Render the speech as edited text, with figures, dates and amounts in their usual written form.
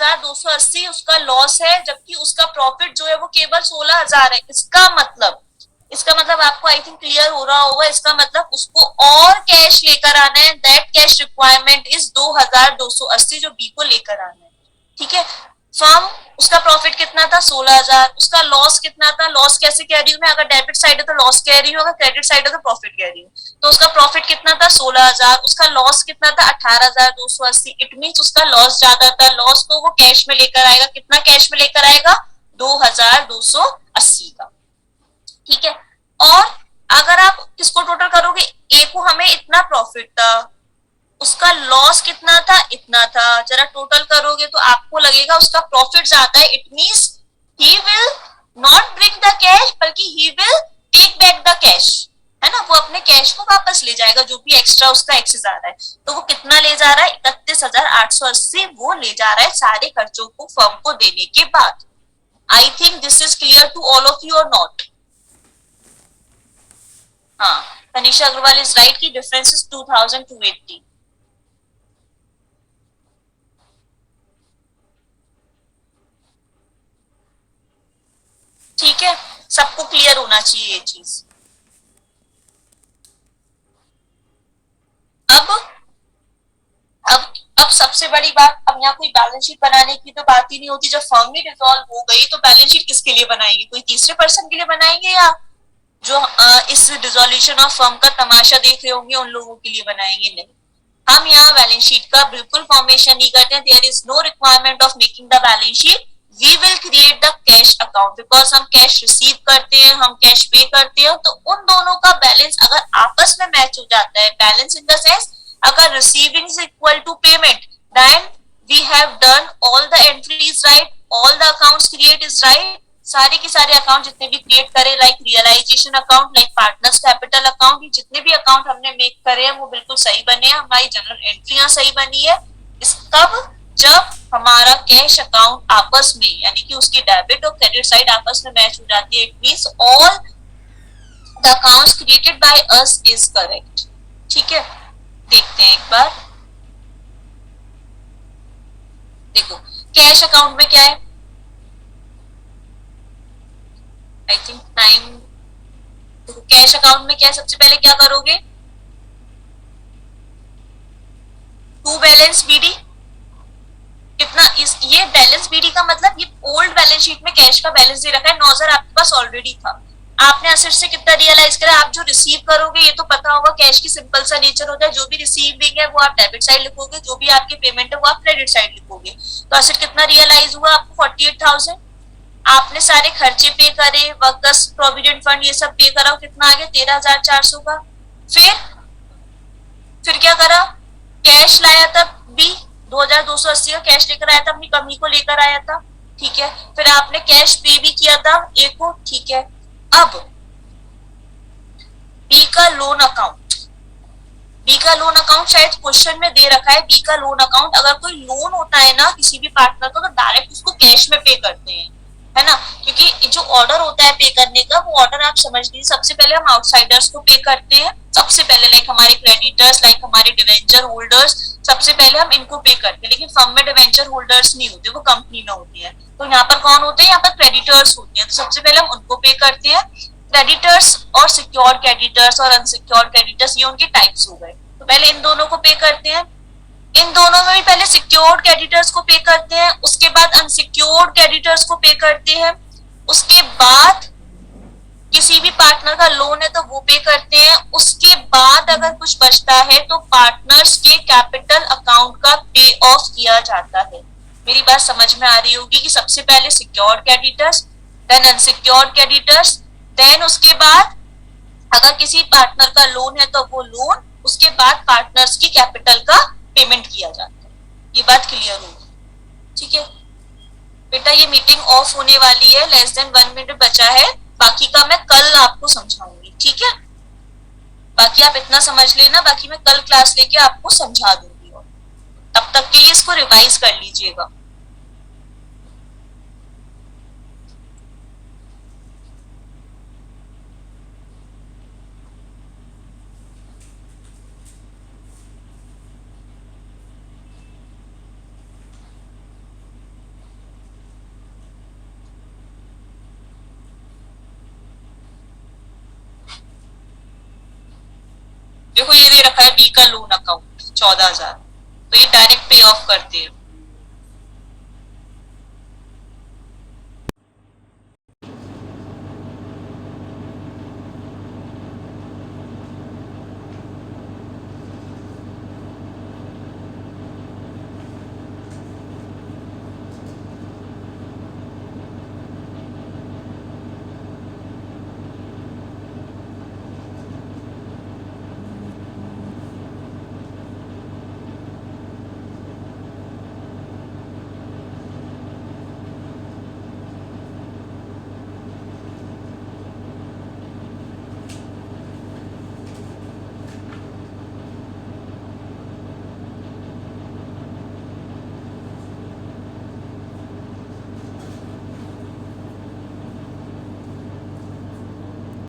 16,280 उसका लॉस है, जबकि उसका प्रॉफिट जो है वो केवल 16,000 है। इसका मतलब आपको आई थिंक क्लियर हो रहा होगा। इसका मतलब उसको और कैश लेकर आना है। दैट कैश रिक्वायरमेंट इज 2,280 जो बी को लेकर आना है। ठीक है। फर्म उसका प्रॉफिट कितना था 16,000, उसका लॉस कितना था, लॉस कैसे कह रही हूँ मैं, अगर डेबिट साइड है तो लॉस कह रही हूँ, अगर क्रेडिट साइड है तो प्रॉफिट कह रही हूँ। तो उसका प्रॉफिट कितना था 16,000, उसका लॉस कितना था 18,280। इट मीन उसका लॉस ज्यादा था। लॉस को वो कैश में लेकर आएगा। कितना कैश में लेकर आएगा 2,280 का। ठीक है। और अगर आप किसको टोटल करोगे, ए को हमें इतना प्रॉफिट था, उसका लॉस कितना था इतना था, जरा टोटल करोगे तो आपको लगेगा उसका प्रॉफिट ज्यादा है। It means he will not bring the cash बल्कि he will take back the cash, है ना। वो अपने कैश को वापस ले जाएगा, जो भी एक्स्ट्रा उसका एक्सेस आ रहा है। तो वो कितना ले जा रहा है 31,880 वो ले जा रहा है सारे खर्चों को फर्म को देने के बाद। I think this is clear to all of you और नॉट। हाँ, तनिषा अग्रवाल इज राइट की डिफरेंस इज 2,280। ठीक है, सबको क्लियर होना चाहिए ये चीज। अब अब अब सबसे बड़ी बात, अब यहाँ कोई बैलेंस शीट बनाने की तो बात ही नहीं होती। जब फर्म ही डिसॉल्व हो गई तो बैलेंस शीट किसके लिए बनाएंगे, कोई तीसरे पर्सन के लिए बनाएंगे, या जो इस डिसोल्यूशन ऑफ फर्म का तमाशा देख रहे होंगे उन लोगों के लिए बनाएंगे? नहीं, हम यहाँ बैलेंस शीट का बिल्कुल फॉर्मेशन नहीं करते हैं। There is no requirement of making the balance sheet. We will create the cash account, because हम कैश रिसीव करते हैं, हम कैश पे करते हैं। तो उन दोनों का बैलेंस अगर आपस में मैच हो जाता है, बैलेंस इन द सेंस अगर receiving is equal to payment, then we have done all the entries right, all the accounts create is right. सारे के सारे अकाउंट जितने भी क्रिएट करे, like realization account, like partners capital account, ये जितने भी अकाउंट हमने मेक करे हैं वो बिल्कुल सही बने हैं। हमारी जनरल एंट्रियां सही बनी है। इस कब, जब हमारा कैश अकाउंट आपस में, यानी कि उसकी डेबिट और क्रेडिट साइड आपस में मैच हो जाती है। It means all the accounts created by us is correct. ठीक है, देखते हैं एक बार। देखो कैश अकाउंट में क्या है, आई थिंक टाइम। देखो कैश अकाउंट में क्या है, सबसे पहले क्या करोगे, टू बैलेंस बीडी। कितना इस ये बैलेंस बीडी का मतलब ये ओल्ड बैलेंस शीट में कैश का बैलेंस दे रखा है, 9,000 आपके पास ऑलरेडी था। आपने असेट से कितना रियलाइज करा, आप जो रिसीव करोगे ये तो पता होगा, कैश की सिंपल सा नेचर होता है। जो भी रिसीविंग है वो आप डेबिट साइड लिखोगे, जो भी आपकी पेमेंट है वो आप क्रेडिट साइड लिखोगे। तो असेट कितना रियलाइज हुआ आपको 48,000। आपने सारे खर्चे पे करे, वर्कर्स प्रोविडेंट फंड ये सब पे करा, कितना आ गया 13,400 का। फिर क्या करा, कैश लाया था बी, 2,280 का कैश लेकर आया था, अपनी कमी को लेकर आया था। ठीक है, फिर आपने कैश पे भी किया था ए को। ठीक है, अब बी का लोन अकाउंट, बी का लोन अकाउंट शायद क्वेश्चन में दे रखा है। बी का लोन अकाउंट, अगर कोई लोन होता है ना किसी भी पार्टनर को, तो डायरेक्ट उसको कैश में पे करते हैं, है ना। क्योंकि जो ऑर्डर होता है पे करने का, वो ऑर्डर आप समझ लीजिए सबसे पहले हम आउटसाइडर्स को पे करते हैं। सबसे पहले लाइक हमारे क्रेडिटर्स, लाइक हमारे डिवेंचर होल्डर्स, सबसे पहले हम इनको पे करते हैं। लेकिन फर्म में डिवेंचर होल्डर्स नहीं होते, वो कंपनी में होती है। तो यहाँ पर कौन होते हैं, यहाँ पर क्रेडिटर्स होते हैं। तो सबसे पहले हम उनको पे करते हैं। क्रेडिटर्स और सिक्योर्ड क्रेडिटर्स और अनसिक्योर्ड क्रेडिटर्स, ये उनके टाइप्स हो गए। तो पहले इन दोनों को पे करते हैं। इन दोनों में भी पहले सिक्योर्ड क्रेडिटर्स को पे करते हैं, उसके बाद अनसिक्योर्ड क्रेडिटर्स को पे करते हैं। उसके बाद किसी भी पार्टनर का लोन है तो वो पे करते हैं। उसके बाद अगर कुछ बचता है तो पार्टनर्स के कैपिटल अकाउंट का पे ऑफ किया जाता है। मेरी बात समझ में आ रही होगी कि सबसे पहले secured creditors, then unsecured creditors, then उसके बाद अगर किसी पार्टनर का लोन है तो वो लोन, उसके बाद पार्टनर्स की कैपिटल का पेमेंट किया जाता है। ये बात क्लियर होगी? ठीक है बेटा, ये मीटिंग ऑफ होने वाली है, लेस देन 1 मिनट बचा है। बाकी का मैं कल आपको समझाऊंगी, ठीक है। बाकी आप इतना समझ लेना, बाकी मैं कल क्लास लेके आपको समझा दूंगी। और तब तक के लिए इसको रिवाइज कर लीजिएगा। देखो ये दे रखा है बी का लोन अकाउंट 14,000, तो ये डायरेक्ट पे ऑफ करते हैं।